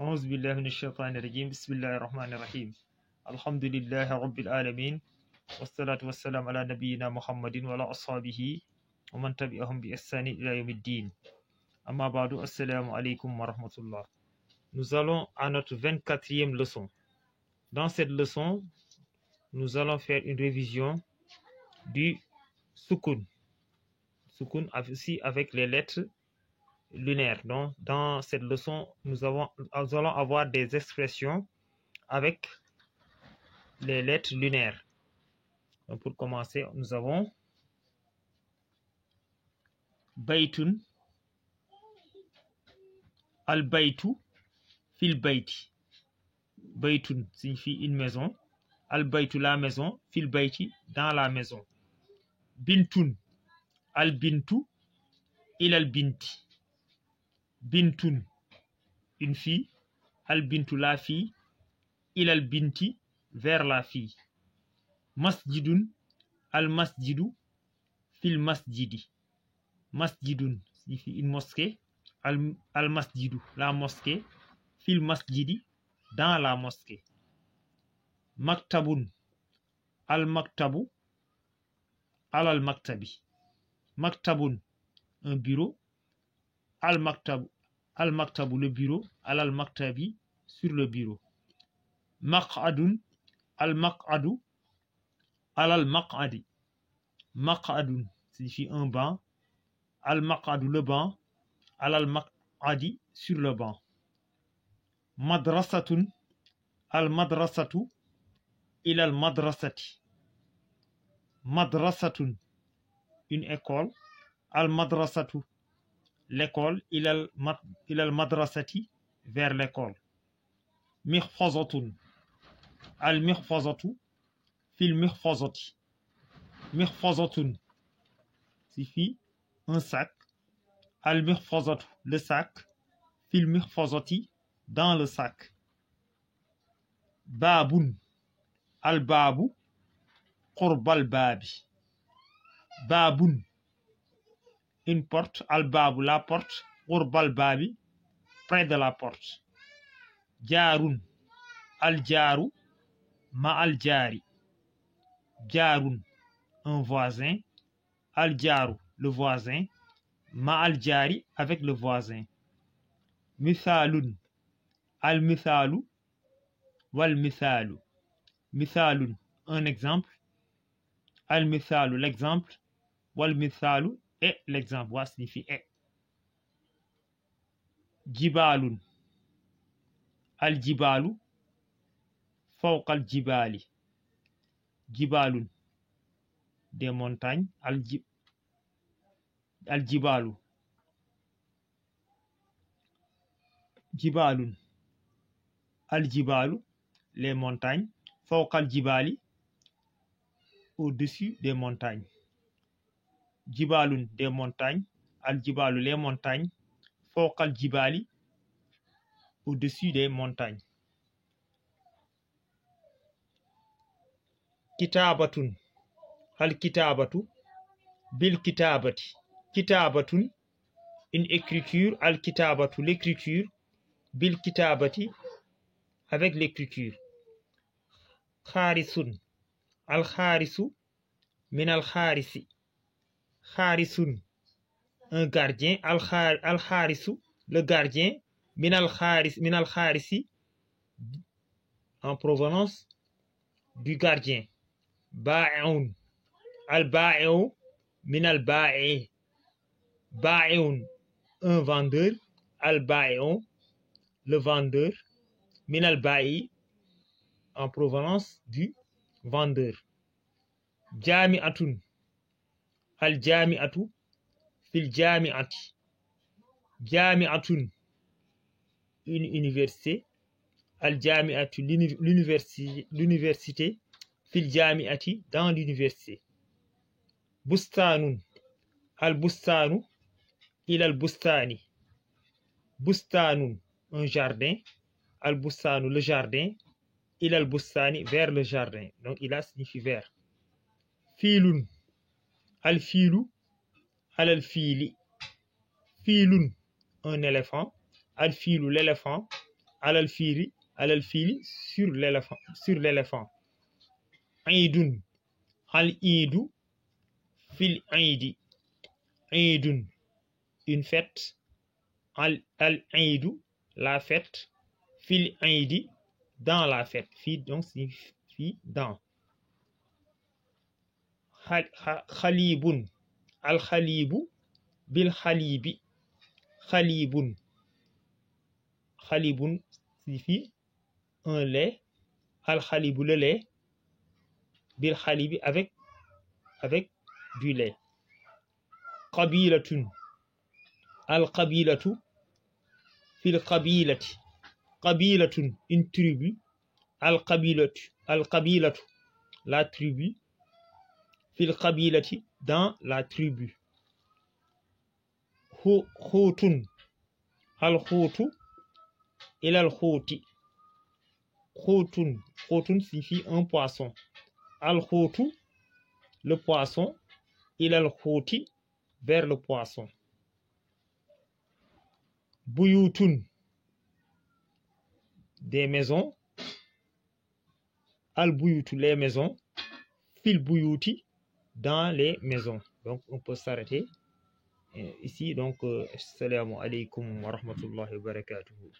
أعوذ بالله من الشيطان الرجيم بسم الله الرحمن الرحيم الحمد لله رب العالمين والصلاة والسلام على نبينا محمد وعلى أصحابه ومن تبعهم بإحسان إلى يوم الدين أما بعد السلام عليكم ورحمة الله. Nous allons à notre 24e leçon. Dans cette leçon, nous allons faire une révision du sukun. Sukun aussi avec les lettres lunaires. Donc, dans cette leçon, nous allons avoir des expressions avec les lettres lunaires. Donc, pour commencer, nous avons baytun, al-baytu, fil bayti. Baytun signifie une maison. Al-baytu, la maison. Fil bayti, dans la maison. Bintun, al-bintu, ilal binti. Bintun, une fille. Al-bintu, la fille. Ilal binti, vers la fille. Masjidun, al-masjidu, fil masjidi. Masjidun signifie une mosquée. Al-masjidu, la mosquée. Fil masjidi, dans la mosquée. Maktabun, al-maktabu, al-maktabi. Maktabun, un bureau. Al-maktabu, le bureau. Al-maktabi, sur le bureau. Maq'adun, al-maq'adu, al-maq'adi. Maq'adun signifie un banc. Al-maq'adu, le banc. Al-maq'adi, sur le banc. Madrasatun, al-madrasatu, ilal madrasati. Madrasatun, une école. Al-madrasatu, l'école. Ilal madrasati, vers l'école. Mihfazatun, al-mihfazatu, fil mihfazati. Mihfazatun signifie un sac. Al-mihfazatu, le sac. Fil mihfazati, dans le sac. Babun, al-babu, qurbal babi. Babun, une porte. Al-babu, la porte. Qurbal babi, près de la porte. Jarun, al-jaru, ma al-jari. Jarun, un voisin. Al-jaru, le voisin. Ma al-jari, avec le voisin. Mithalun, al-mithalu, wal-mithalu. Mithalun, un exemple. Al-mithalu, l'exemple. Wal-mithalu, et l'exemple. Wa signifie et. Jibalun, al-jibalu, fawqa al-jibali. Jibalun, des montagnes. Al-jibalu. Jibalun, al-jibalu, les montagnes. Fawqa al-jibali, au-dessus des montagnes. Jibalun, des montagnes. Al-jibalu, les montagnes. Fawqa al-jibali, au-dessus des montagnes. Kitabatun, al-kitabatu, bil kitabati. Kitabatun, une écriture. Al-kitabatu, l'écriture. Bil kitabati, avec l'écriture. Kharisun, al-kharisu, min al-kharisi. Kharisun, un gardien. Al-kharisu, le gardien. Min al-kharisi, en provenance du gardien. Ba'i'un, al-ba'i'u, min al-ba'i. Ba'i'un, un vendeur. Al-ba'i'u, le vendeur. Min al-ba'i, en provenance du vendeur. Jami'atun, al-jami'atu, fil jami'ati. Jami'atun, une université. Al-jami'atu, l'université. Fil jami'ati, dans l'université. Bustanun, al-bustanu, ilal bustani. Bustanun, un jardin. Al-bustanu, le jardin. Ilal bustani, vers le jardin. Donc, ila signifie vers. Filun, al-filu, alal-fili. Filun, un éléphant. Al-filu, l'éléphant. alal fili sur l'éléphant iidun al iidu fil iidi iidun une fête al iidu la fête fil iidi dans la fête fii donc signifie dans xalibun al xalibu bil xalibi xalibun signifie un lait al xalibu le lait bil xalibi avec du lait qabilatun al qabilatu fil qabilati qabilatun une tribu al qabilatu la tribu fil qabilati dans la tribu xuutun al xuutu ilal xuuti xuutun signifie un poisson al xuutu le poisson ilal xuuti vers le poisson buyutun des maisons al buyutu les maisons fil buyuti dans les maisons. Donc on peut s'arrêter ici. Donc assalamu alaikum wa rahmatullahi wa barakatuhu.